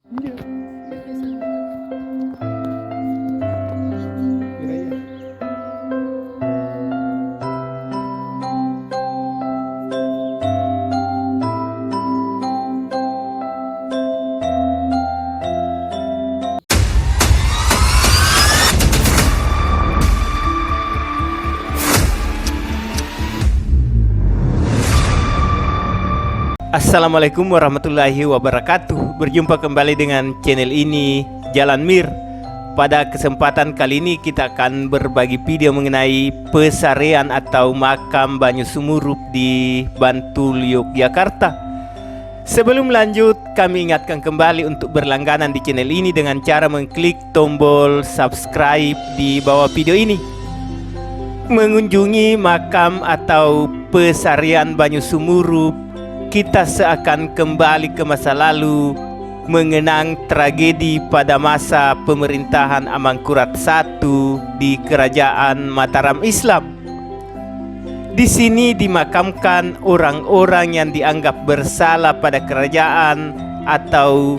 Iya. Iya, iya. Assalamualaikum warahmatullahi wabarakatuh. Berjumpa kembali dengan channel ini, Jalan Mir. Pada kesempatan kali ini kita akan berbagi video mengenai pesarean atau makam Banyu Sumurup di Bantul, Yogyakarta. Sebelum lanjut, kami ingatkan kembali untuk berlangganan di channel ini dengan cara mengklik tombol subscribe di bawah video ini. Mengunjungi makam atau pesarean Banyu Sumurup, kita seakan kembali ke masa lalu, mengenang tragedi pada masa pemerintahan Amangkurat I di Kerajaan Mataram Islam. Di sini dimakamkan orang-orang yang dianggap bersalah pada kerajaan atau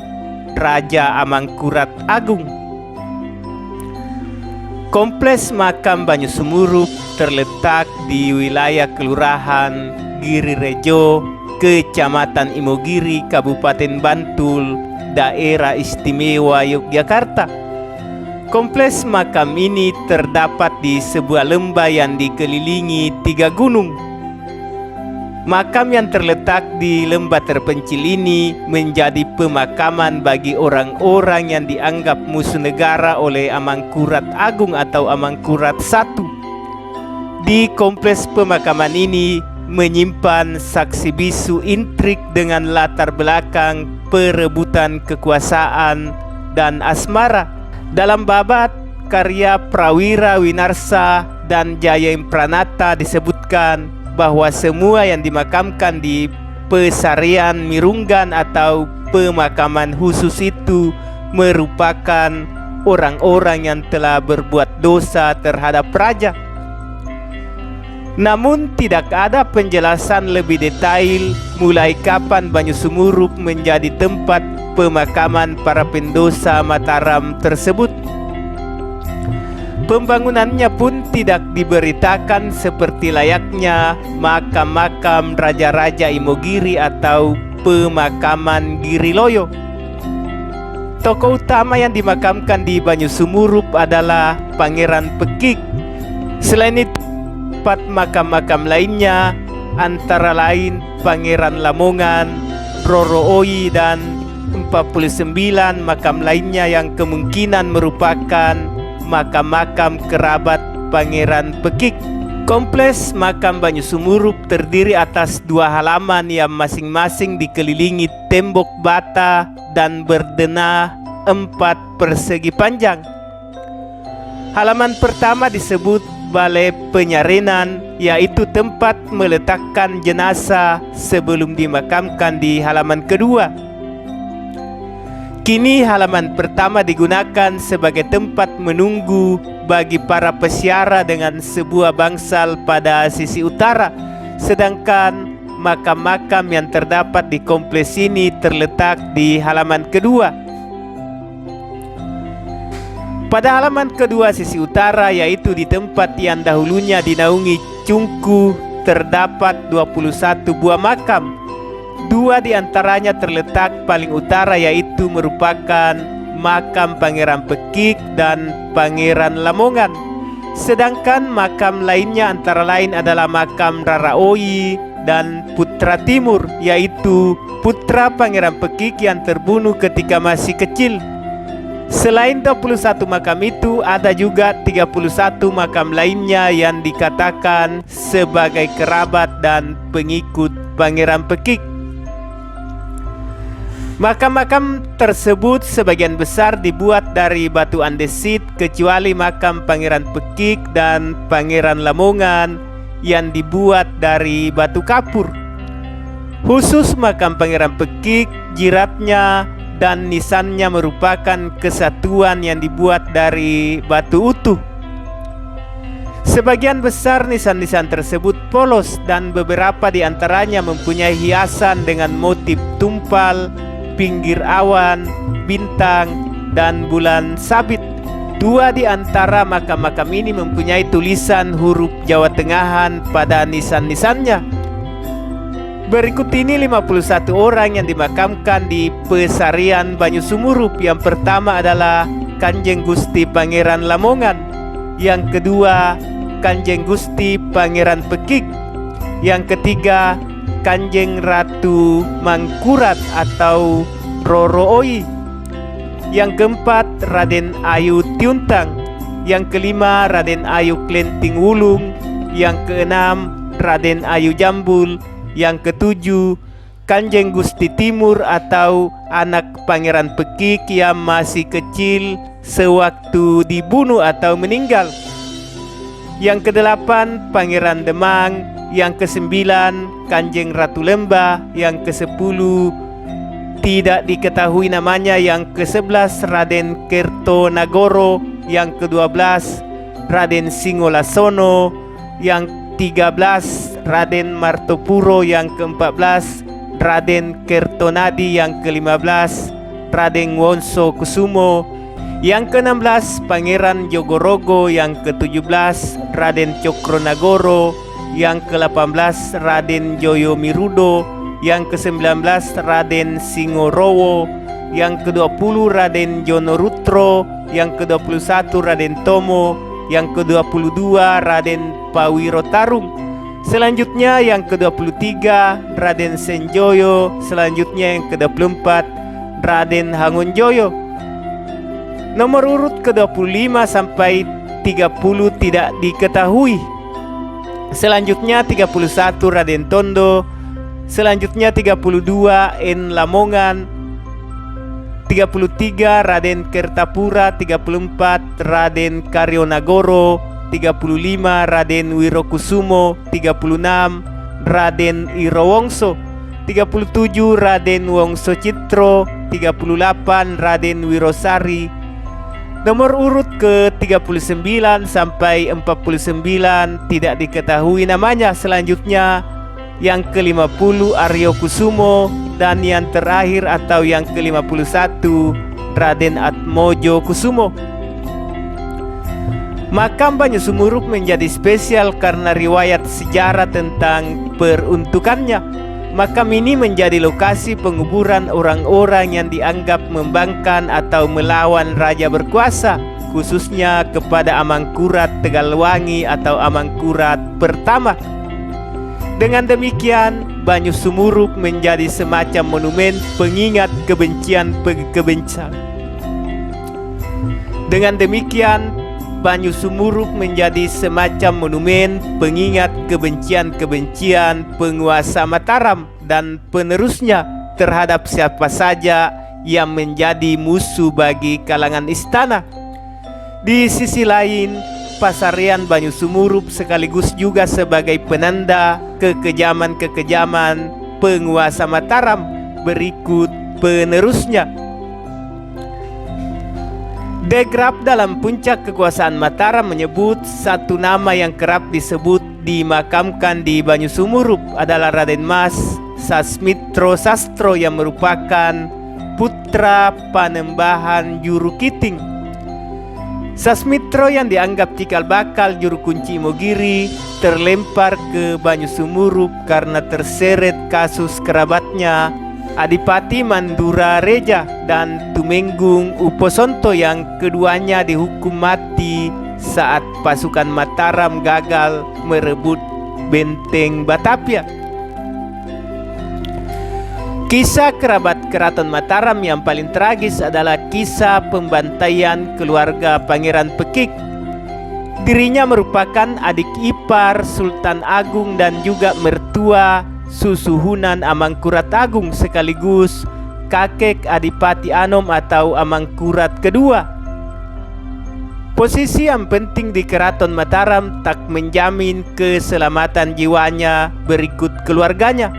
Raja Amangkurat Agung. Kompleks makam Banyu Sumurup terletak di wilayah Kelurahan Girirejo, Kecamatan Imogiri, Kabupaten Bantul, Daerah Istimewa Yogyakarta. Kompleks makam ini terdapat di sebuah lembah yang dikelilingi 3 gunung. Makam yang terletak di lembah terpencil ini menjadi pemakaman bagi orang-orang yang dianggap musuh negara oleh Amangkurat Agung atau Amangkurat I. Di kompleks pemakaman ini menyimpan saksi bisu intrik dengan latar belakang perebutan kekuasaan dan asmara. Dalam babat karya Prawira Winarsa dan Jaya Pranata disebutkan bahwa semua yang dimakamkan di pesarean Mirunggan atau pemakaman khusus itu merupakan orang-orang yang telah berbuat dosa terhadap raja. Namun tidak ada penjelasan lebih detail mulai kapan Banyu Sumurup menjadi tempat pemakaman para pendosa Mataram tersebut. Pembangunannya pun tidak diberitakan seperti layaknya makam-makam raja-raja Imogiri atau pemakaman Giriloyo. Tokoh utama yang dimakamkan di Banyu Sumurup adalah Pangeran Pekik. Selain itu, 4 makam-makam lainnya antara lain Pangeran Lamongan, Roro Oyi, dan 49 makam lainnya yang kemungkinan merupakan makam-makam kerabat Pangeran Pekik. Kompleks makam Banyu Sumurup terdiri atas 2 halaman yang masing-masing dikelilingi tembok bata dan berdenah 4 persegi panjang. Halaman pertama disebut Balai Penyarenan, yaitu tempat meletakkan jenazah sebelum dimakamkan di halaman kedua. Kini halaman pertama digunakan sebagai tempat menunggu bagi para peziarah dengan sebuah bangsal pada sisi utara, sedangkan makam-makam yang terdapat di kompleks ini terletak di halaman kedua. Pada halaman kedua sisi utara, yaitu di tempat yang dahulunya dinaungi cungku, terdapat 21 buah makam. 2 diantaranya terletak paling utara, yaitu merupakan makam Pangeran Pekik dan Pangeran Lamongan. Sedangkan makam lainnya antara lain adalah makam Rara Oyi dan Putra Timur, yaitu putra Pangeran Pekik yang terbunuh ketika masih kecil. Selain 21 makam itu, ada juga 31 makam lainnya yang dikatakan sebagai kerabat dan pengikut Pangeran Pekik. Makam-makam tersebut sebagian besar dibuat dari batu andesit, kecuali makam Pangeran Pekik dan Pangeran Lamongan yang dibuat dari batu kapur. Khusus makam Pangeran Pekik, jiratnya dan nisannya merupakan kesatuan yang dibuat dari batu utuh. Sebagian besar nisan-nisan tersebut polos dan beberapa di antaranya mempunyai hiasan dengan motif tumpal pinggir awan, bintang, dan bulan sabit. Dua di antara makam-makam ini mempunyai tulisan huruf Jawa Tengahan pada nisan-nisannya. Berikut ini 51 orang yang dimakamkan di Pesarian Banyu Sumurup. Yang pertama adalah Kanjeng Gusti Pangeran Lamongan. Yang kedua, Kanjeng Gusti Pangeran Pekik. Yang ketiga, Kanjeng Ratu Mangkurat atau Roro Oi. Yang keempat, Raden Ayu Tiuntang. Yang kelima, Raden Ayu Klenting Wulung. Yang keenam, Raden Ayu Jambul. Yang ketujuh, Kanjeng Gusti Timur atau anak Pangeran Pekik yang masih kecil sewaktu dibunuh atau meninggal. Yang kedelapan, Pangeran Demang. Yang kesembilan, Kanjeng Ratu Lembah. Yang kesepuluh, tidak diketahui namanya. Yang ke-11 Raden Kertonagoro. Yang ke-12 Raden Singolasono. Yang 13 Raden Martopuro. Yang ke-14 Raden Kertonadi. Yang ke-15 Raden Wonso Kusumo. Yang ke-16 Pangeran Jogorogo. Yang ke-17 Raden Cokronagoro. Yang ke-18 Raden Joyo Mirudo. Yang ke-19 Raden Singorowo. Yang ke-20 Raden Jonorutro. Yang ke-21 Raden Tomo. Yang ke-22 Raden Pawirotarung. Selanjutnya yang ke-23 Raden Senjoyo. Selanjutnya yang ke-24 Raden Hangunjoyo. Nomor urut ke-25 sampai 30 tidak diketahui. Selanjutnya 31 Raden Tondo. Selanjutnya 32 En Lamongan. 33 Raden Kertapura. 34 Raden Karyonagoro. 35 Raden Wirokusumo. 36 Raden Irowongso. 37 Raden Wongso Citro. 38 Raden Wirosari. Nomor urut ke-39 sampai 49 tidak diketahui namanya. Selanjutnya yang ke-50 Aryo Kusumo. Dan yang terakhir atau yang ke-51 Raden Atmojo Kusumo. Makam Banyu Sumurup menjadi spesial karena riwayat sejarah tentang peruntukannya. Makam ini menjadi lokasi penguburan orang-orang yang dianggap membangkang atau melawan raja berkuasa, khususnya kepada Amangkurat Tegalwangi atau Amangkurat pertama. Dengan demikian, Banyu Sumurup menjadi semacam monumen pengingat kebencian. Dengan demikian, Banyu Sumurup menjadi semacam monumen pengingat kebencian penguasa Mataram dan penerusnya terhadap siapa saja yang menjadi musuh bagi kalangan istana. Di sisi lain, Pasarian Banyu Sumurup sekaligus juga sebagai penanda kekejaman penguasa Mataram berikut penerusnya. Degraf dalam puncak kekuasaan Mataram menyebut satu nama yang kerap disebut dimakamkan di Banyu Sumurup adalah Raden Mas Sasmitro Sastro yang merupakan putra Panembahan Juru Kiting. Sasmitro yang dianggap cikal bakal juru kunci Imogiri terlempar ke Banyu Sumurup karena terseret kasus kerabatnya Adipati Mandura Reja dan Tumenggung Uposonto yang keduanya dihukum mati saat pasukan Mataram gagal merebut benteng Batavia. Kisah kerabat keraton Mataram yang paling tragis adalah kisah pembantaian keluarga Pangeran Pekik. Dirinya merupakan adik ipar Sultan Agung dan juga mertua Susuhunan Amangkurat Agung sekaligus kakek Adipati Anom atau Amangkurat kedua. Posisi yang penting di Keraton Mataram tak menjamin keselamatan jiwanya berikut keluarganya.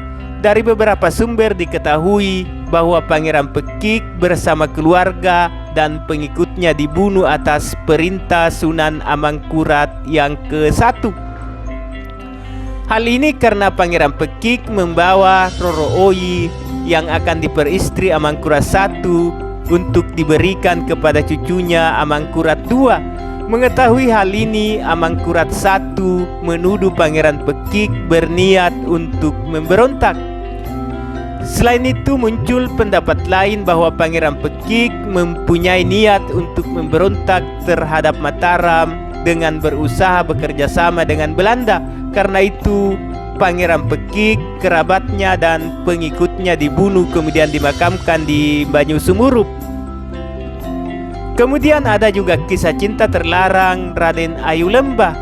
Dari beberapa sumber diketahui bahwa Pangeran Pekik bersama keluarga dan pengikutnya dibunuh atas perintah Sunan Amangkurat yang ke-1. Hal ini karena Pangeran Pekik membawa Roro Oi yang akan diperistri Amangkurat I untuk diberikan kepada cucunya Amangkurat II. Mengetahui hal ini, Amangkurat I menuduh Pangeran Pekik berniat untuk memberontak. Selain itu muncul pendapat lain bahwa Pangeran Pekik mempunyai niat untuk memberontak terhadap Mataram dengan berusaha bekerja sama dengan Belanda. Karena itu Pangeran Pekik, kerabatnya dan pengikutnya dibunuh kemudian dimakamkan di Banyu Sumurup. Kemudian ada juga kisah cinta terlarang Raden Ayu Lembah,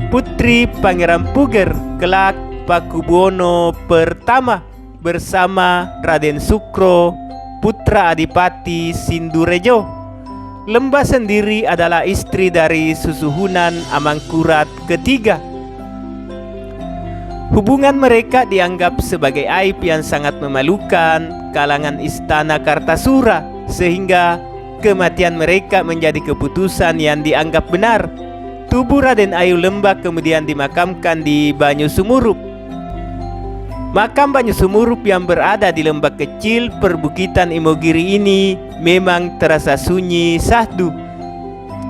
putri Pangeran Puger, kelak Pakubuwono pertama, bersama Raden Sukro, putra Adipati Sindurejo. Lembah sendiri adalah istri dari susuhunan Amangkurat ketiga. Hubungan mereka dianggap sebagai aib yang sangat memalukan kalangan istana Kartasura, sehingga kematian mereka menjadi keputusan yang dianggap benar. Tubuh Raden Ayu Lembah kemudian dimakamkan di Banyu Sumurup. Makam Banyu Sumurup yang berada di lembah kecil perbukitan Imogiri ini memang terasa sunyi sahdu.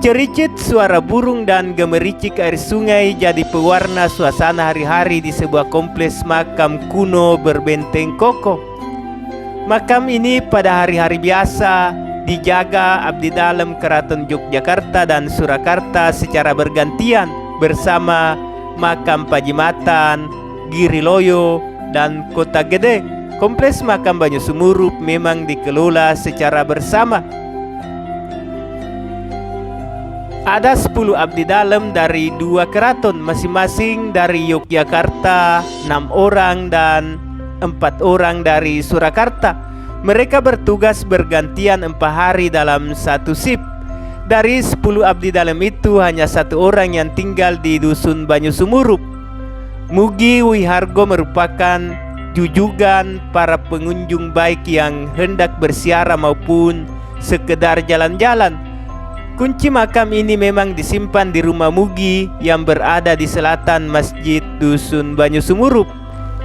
Cericit suara burung dan gemericik air sungai jadi pewarna suasana hari-hari di sebuah kompleks makam kuno berbenteng kokoh. Makam ini pada hari-hari biasa dijaga abdi dalam Keraton Yogyakarta dan Surakarta secara bergantian bersama makam Pajimatan, Giriloyo, dan Kota Gede. Kompleks makam Banyu Sumurup memang dikelola secara bersama. Ada 10 abdi dalam dari 2 keraton, masing-masing dari Yogyakarta 6 orang dan 4 orang dari Surakarta. Mereka bertugas bergantian 4 hari dalam satu shift. Dari 10 abdi dalam itu hanya 1 orang yang tinggal di Dusun Banyu Sumurup. Mugi Wihargo merupakan jujugan para pengunjung baik yang hendak bersiara maupun sekedar jalan-jalan. Kunci makam ini memang disimpan di rumah Mugi yang berada di selatan Masjid Dusun Banyu Sumurup.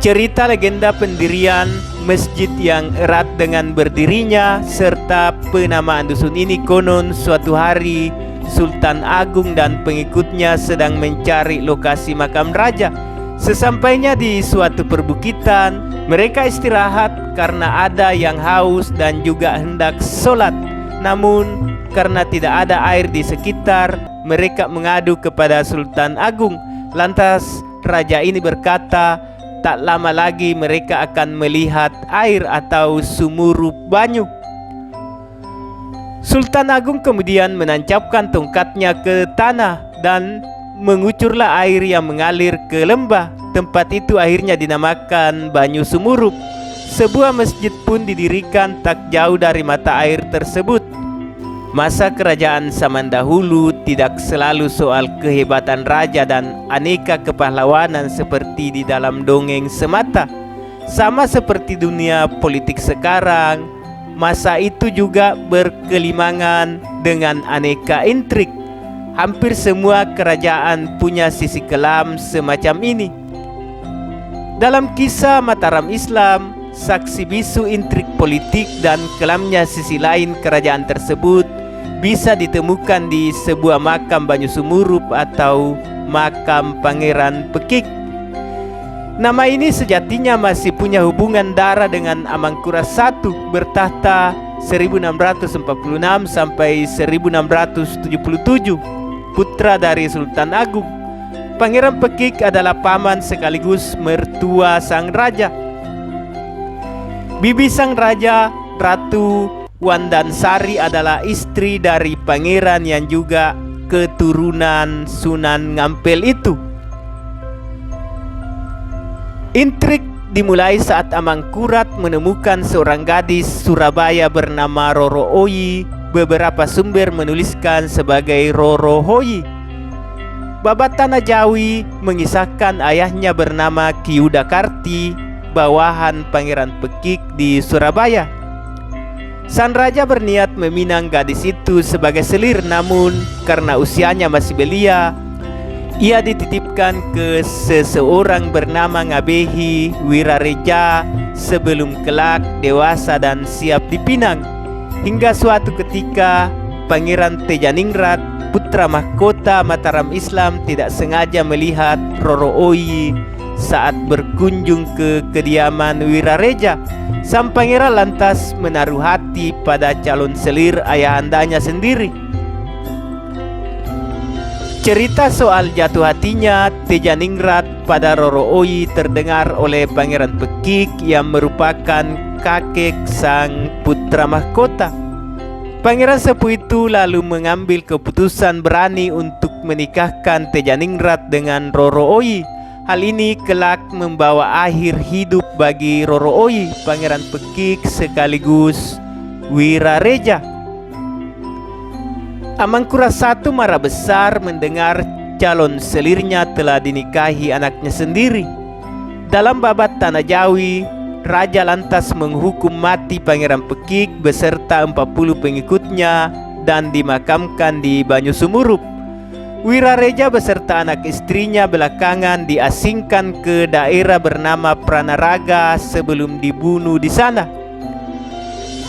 Cerita legenda pendirian masjid yang erat dengan berdirinya serta penamaan dusun ini konon suatu hari Sultan Agung dan pengikutnya sedang mencari lokasi makam raja. Sesampainya di suatu perbukitan, mereka istirahat karena ada yang haus dan juga hendak sholat. Namun karena tidak ada air di sekitar, mereka mengadu kepada Sultan Agung. Lantas raja ini berkata, tak lama lagi mereka akan melihat air atau sumurup banyu. Sultan Agung kemudian menancapkan tongkatnya ke tanah dan mengucurlah air yang mengalir ke lembah. Tempat itu akhirnya dinamakan Banyu Sumurup. Sebuah masjid pun didirikan tak jauh dari mata air tersebut. Masa kerajaan zaman dahulu tidak selalu soal kehebatan raja dan aneka kepahlawanan seperti di dalam dongeng semata. Sama seperti dunia politik sekarang, masa itu juga berkelimangan dengan aneka intrik. Hampir semua kerajaan punya sisi kelam semacam ini. Dalam kisah Mataram Islam, saksi bisu intrik politik dan kelamnya sisi lain kerajaan tersebut bisa ditemukan di sebuah makam Banyu Sumurup atau makam Pangeran Pekik. Nama ini sejatinya masih punya hubungan darah dengan Amangkurat I bertahta 1646 sampai 1677, putra dari Sultan Agung. Pangeran Pekik adalah paman sekaligus mertua sang raja. Bibi sang raja, Ratu Wandansari, adalah istri dari pangeran yang juga keturunan Sunan Ngampel itu. Intrik dimulai saat Amangkurat menemukan seorang gadis Surabaya bernama Roro Oyi. Beberapa sumber menuliskan sebagai Roro Hoyi. Babat Tanah Jawi mengisahkan ayahnya bernama Ki Yudakarti, bawahan Pangeran Pekik di Surabaya. Sang raja berniat meminang gadis itu sebagai selir, namun karena usianya masih belia, Ia dititipkan ke seseorang bernama Ngabehi Wirareja sebelum kelak dewasa dan siap dipinang. Hingga suatu ketika Pangeran Tejaningrat, putra mahkota Mataram Islam, tidak sengaja melihat Roro Oyi saat berkunjung ke kediaman Wirareja. Sang pangeran lantas menaruh hati pada calon selir ayahandanya sendiri. Cerita soal jatuh hatinya Tejaningrat pada Roro Oyi terdengar oleh Pangeran Pekik yang merupakan kakek sang putra mahkota. Pangeran sepuh itu lalu mengambil keputusan berani untuk menikahkan Tejaningrat dengan Roro Oyi. Hal ini kelak membawa akhir hidup bagi Roro Oyi, Pangeran Pekik sekaligus Wirareja. Amangkurat I marah besar mendengar calon selirnya telah dinikahi anaknya sendiri. Dalam babat Tanah Jawi, Raja lantas menghukum mati Pangeran Pekik beserta 40 pengikutnya dan dimakamkan di Banyusumurup. Wirareja beserta anak istrinya belakangan diasingkan ke daerah bernama Pranaraga sebelum dibunuh di sana.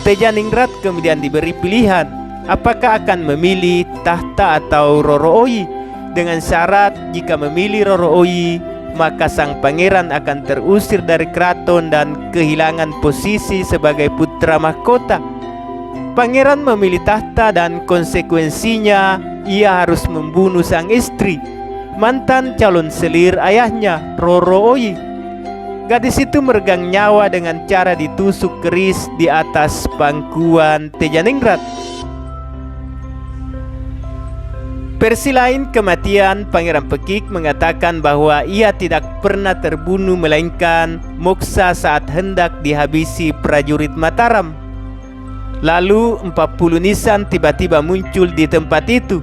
Tejaningrat kemudian diberi pilihan apakah akan memilih tahta atau Roro Oyi. Dengan syarat jika memilih Roro Oyi, maka sang pangeran akan terusir dari keraton dan kehilangan posisi sebagai putra mahkota. Pangeran memilih tahta dan konsekuensinya ia harus membunuh sang istri, mantan calon selir ayahnya, Roro Oyi. Gadis itu meregang nyawa dengan cara ditusuk keris di atas pangkuan Tejaningrat. Versi lain kematian Pangeran Pekik mengatakan bahwa ia tidak pernah terbunuh melainkan moksa saat hendak dihabisi prajurit Mataram. Lalu 40 nisan tiba-tiba muncul di tempat itu.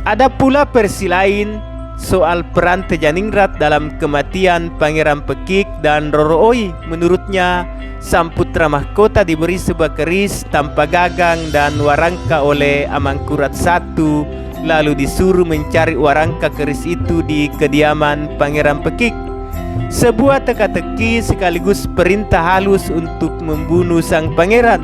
Ada pula versi lain soal peran Tejaningrat dalam kematian Pangeran Pekik dan Roro Oyi. Menurutnya, sang putra mahkota diberi sebuah keris tanpa gagang dan warangka oleh Amangkurat I, lalu disuruh mencari warangka keris itu di kediaman Pangeran Pekik. Sebuah teka-teki sekaligus perintah halus untuk membunuh sang pangeran.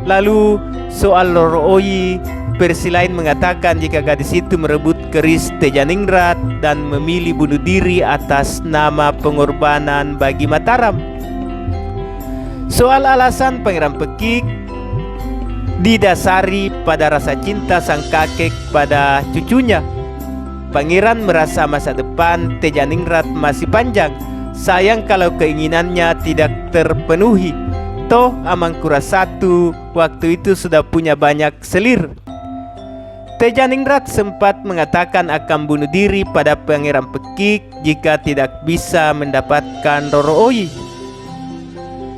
Lalu soal Roro Oyi, versi lain mengatakan jika gadis itu merebut keris Tejaningrat dan memilih bunuh diri atas nama pengorbanan bagi Mataram. Soal alasan Pangeran Pekik didasari pada rasa cinta sang kakek pada cucunya. Pangeran merasa masa depan Tejaningrat masih panjang. Sayang kalau keinginannya tidak terpenuhi. Toh Amangkurat I waktu itu sudah punya banyak selir. Tejaningrat sempat mengatakan akan bunuh diri pada Pangeran Pekik jika tidak bisa mendapatkan Roro Oyi.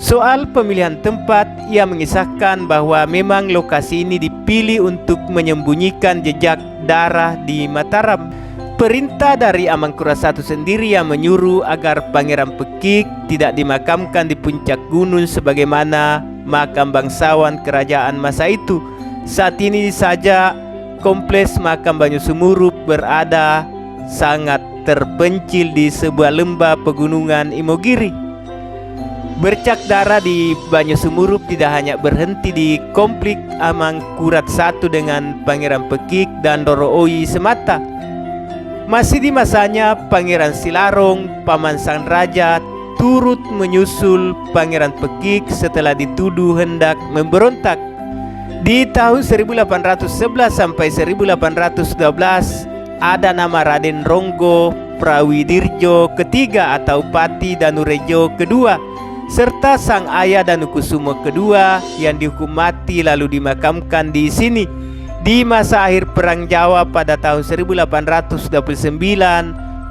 Soal pemilihan tempat, ia mengisahkan bahwa memang lokasi ini dipilih untuk menyembunyikan jejak darah di Mataram. Perintah dari Amangkurat I sendiri yang menyuruh agar Pangeran Pekik tidak dimakamkan di puncak gunung sebagaimana makam bangsawan kerajaan masa itu. Saat ini saja kompleks makam Banyusumurup berada sangat terpencil di sebuah lembah pegunungan Imogiri. Bercak darah di Banyusumurup tidak hanya berhenti di konflik Amangkurat I dengan Pangeran Pekik dan Roro Oyi semata. Masih di masanya Pangeran Silarong, paman sang raja, turut menyusul Pangeran Pekik setelah dituduh hendak memberontak. Di tahun 1811 sampai 1812 ada nama Raden Ronggo Prawidirjo ketiga atau Pati Danurejo kedua, serta sang ayah Danukusumo kedua yang dihukum mati lalu dimakamkan di sini. Di masa akhir Perang Jawa pada tahun 1829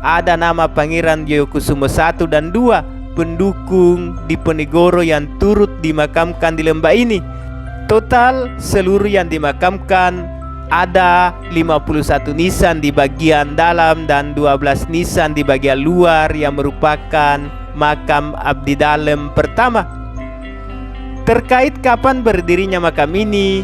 ada nama Pangeran Joyokusumo I dan II, pendukung Diponegoro yang turut dimakamkan di lembah ini. Total seluruh yang dimakamkan ada 51 nisan di bagian dalam dan 12 nisan di bagian luar yang merupakan makam abdi dalem pertama. Terkait kapan berdirinya makam ini,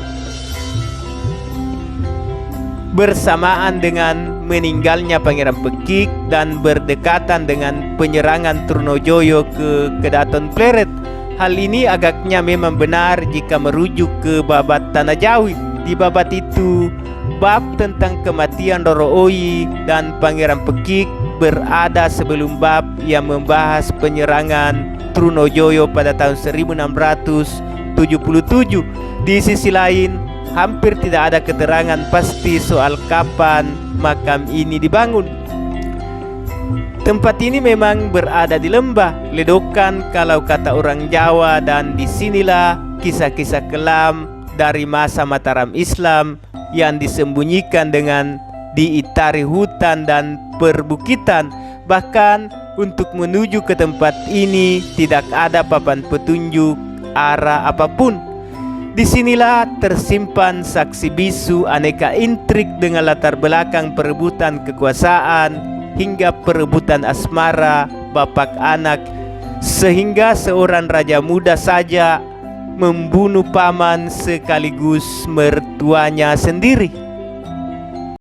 bersamaan dengan meninggalnya Pangeran Pekik dan berdekatan dengan penyerangan Trunojoyo ke Kedaton Pleret. Hal ini agaknya memang benar jika merujuk ke babat Tanah Jawi. Di babat itu, bab tentang kematian Roro Oyi dan Pangeran Pekik berada sebelum bab yang membahas penyerangan Trunojoyo pada tahun 1677. Di sisi lain, hampir tidak ada keterangan pasti soal kapan makam ini dibangun. Tempat ini memang berada di lembah Ledokan kalau kata orang Jawa, dan disinilah kisah-kisah kelam dari masa Mataram Islam yang disembunyikan dengan diitari hutan dan perbukitan. Bahkan untuk menuju ke tempat ini tidak ada papan petunjuk arah apapun. Disinilah tersimpan saksi bisu aneka intrik dengan latar belakang perebutan kekuasaan hingga perebutan asmara bapak anak, sehingga seorang raja muda saja membunuh paman sekaligus mertuanya sendiri.